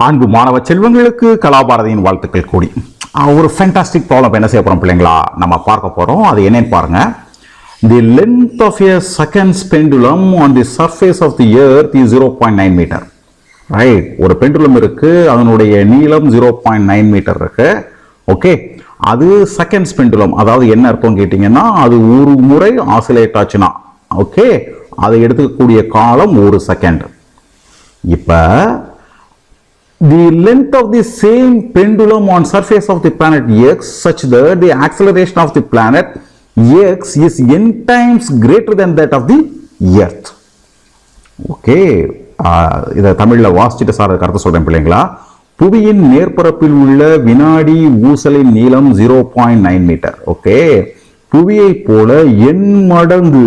அன்பு மாணவ செல்வங்களுக்கு கலாபாரதியின் வாழ்த்துக்கள் கூடி ஒரு ஃபேண்டாஸ்டிக் ப்ராப்ளம் என்ன செய்ய போறோம் பிள்ளைங்களா நம்ம பார்க்க போறோம். அது என்னன்னு பாருங்க. The length of a second's pendulum on the surface of the earth is 0.9 meter. Right, ஒரு பெண்டுலம் இருக்கு, அதனுடைய நீளம் 0.9 மீட்டர் இருக்கு. ஓகே, அது செகண்ட்ஸ் பெண்டுலம். அதாவது என்ன அர்த்தம் கேட்டீங்கன்னா, அது ஒரு முறை ஆசிலேட் ஆச்சுன்னா ஓகே, அதை எடுத்துக்கக்கூடிய காலம் ஒரு செகண்ட். இப்ப the length of the same pendulum on surface of the planet X such that the acceleration of the planet X is n times greater than that of the Earth. Okay, இதை தமிழில் வாசிச்சுட்டு sir கருத்து சொல்றேன் பிள்ளைங்களா. புவியின் மேற்பரப்பில் உள்ள வினாடி ஊசலின் நீளம் 0.9 மீட்டர். ஓகே, புவியை போல n மடங்கு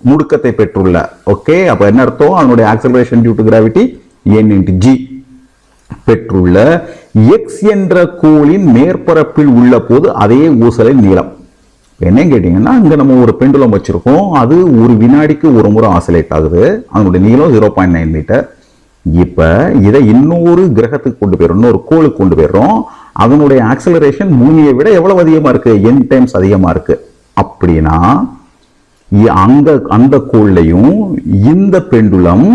முடுக்கத்தை பெற்றுள்ள. ஓகே, அப்ப என்ன அர்த்தம்? அதனுடைய acceleration due to gravity n into g பெற்றுள்ள எக்ஸ் என்ற கோளின் மேற்பரப்பில் உள்ள போது அதே ஊசலின் நீளம். என்ன கேட்டீங்கன்னா, இங்க நம்ம ஒரு பெண்டுலம் வச்சிருக்கோம், அது ஒரு வினாடிக்கு ஒரு முறை ஆசிலேட் ஆகுது, அதனுடைய நீளம் 0.9 மீட்டர். இப்ப இதை இன்னொரு கிரகத்துக்கு கொண்டு போயிடும், இன்னொரு கோளுக்கு கொண்டு போயிடுறோம். அதனுடைய ஆக்சலரேஷன் பூமியை விட எவ்வளவு அதிகமா இருக்கு? n டைம்ஸ் அதிகமா இருக்கு. அப்படின்னா அந்த கோள்லையும் இந்த பெண்டுலம்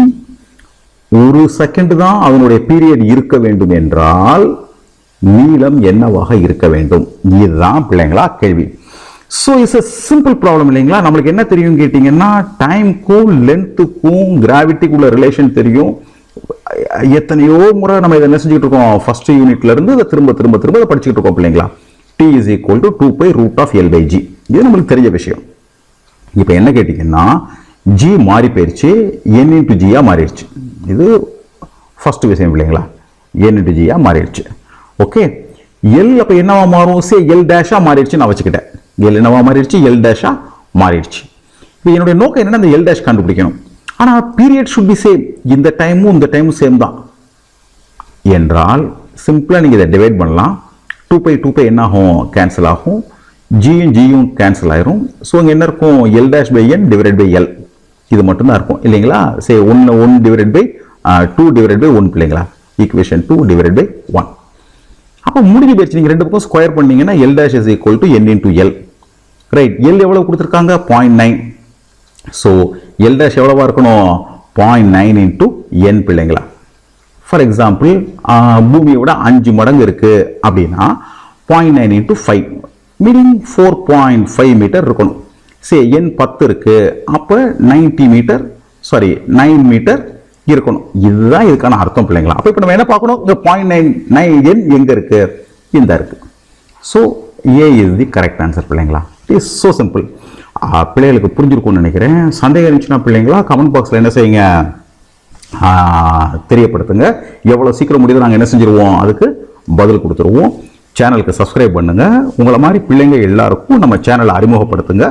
ஒரு செகண்ட் தான் அதனுடைய பீரியட் இருக்க வேண்டும் என்றால் நீளம் என்னவாக இருக்க வேண்டும்? இதுதான் பிள்ளைங்களா கேள்வி. So it's a simple problem இல்லைங்களா. நம்மளுக்கு என்ன தெரியும் கேட்டீங்கன்னா, டைம்க்கும் லென்த்துக்கும் கிராவிட்டிக்குள்ள ரிலேஷன் தெரியும். எத்தனையோ முறை நம்ம இதை என்ன செஞ்சுட்டு இருக்கோம், ஃபர்ஸ்ட் யூனிட்ல இருந்து இதை திரும்ப திரும்ப திரும்ப இதை படிச்சுட்டு இருக்கோம் பிள்ளைங்களா. T is equal to 2π√L/g. இது நம்மளுக்கு தெரிய விஷயம். இப்போ என்ன கேட்டீங்கன்னா, g மாறி போயிடுச்சு, n into g மாறிடுச்சு. இது ஃபர்ஸ்ட் விஷயம் பிள்ளைங்களா, n into g மாறிடுச்சு. ஓகே, L அப்ப என்னவா மாறும்? சே L டேஷா மாறிடுச்சு நான் வச்சுக்கிட்டேன். L என்னவா மாறிடுச்சு? L டேஷா மாறிடுச்சு. இப்போ என்னுடைய நோக்கம் என்னன்னா, இந்த L டேஷ் கண்டுபிடிக்கணும். ஆனா பீரியட் ஷுட் பி சேம். இந்த டைமும் இந்த டைமும் சேம் தான் என்றால் சிம்பிளா நீங்க இதை டிவைட் பண்ணலாம். 2π என்ன ஆகும்? கேன்சல் ஆகும். ஜியும் கேன்சல் ஆயிரும். ஸோ இங்க என்ன இருக்கும்? L dash by n divided by L. இது மட்டும் தான் இருக்கும் இல்லைங்களா. Say 1 divided by 2 divided by 1 பிள்ளைங்களா. Equation 2 divided by 1. அப்போ முடிஞ்சு போயிடுச்சு. நீங்க ரெண்டு பக்கம் ஸ்கொயர் பண்ணீங்கன்னா L dash is equal to n into L. Right, L எவ்வளவு கொடுத்துருக்காங்க? 0.9. ஸோ L dash எவ்வளவா இருக்கணும்? 0.9 into n பிள்ளைங்களா. ஃபார் எக்ஸாம்பிள், பூமியோட 5 மடங்கு இருக்கு அப்படின்னா 0.9 into 5 மீனிங் 4.5 மீட்டர் இருக்கணும். சே n 10 இருக்கு, அப்ப 9 மீட்டர் இருக்கணும். இதுதான் இதுக்கான அர்த்தம் பிள்ளைங்களா. அப்ப இப்ப நம்ம என்ன பார்க்கணும்? இந்த 0.9 n எங்க இருக்கு? இந்த இருக்கு. So A is the correct answer பிள்ளைங்களா. It is so simple. பிள்ளைகளுக்கு புரிஞ்சிருக்கும்னு நினைக்கிறேன். சந்தேகம் இருந்துச்சுன்னா பிள்ளைங்களா கமெண்ட் பாக்ஸ்ல என்ன செய்யுங்க, தெரியப்படுத்துங்க. எவ்வளவு சீக்கிரம் முடியுது நாங்கள் என்ன செஞ்சிருவோம், அதுக்கு பதில் கொடுத்துருவோம். சேனலுக்கு சப்ஸ்கிரைப் பண்ணுங்க. உங்களை மாதிரி பிள்ளைங்க எல்லாருக்கும் நம்ம சேனலை அறிமுகப்படுத்துங்க.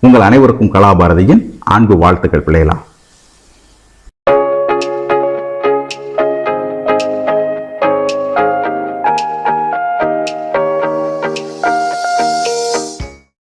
உங்கள் அனைவருக்கும் கலாபாரதியின் அன்பு வாழ்த்துக்கள் பிள்ளைகளா.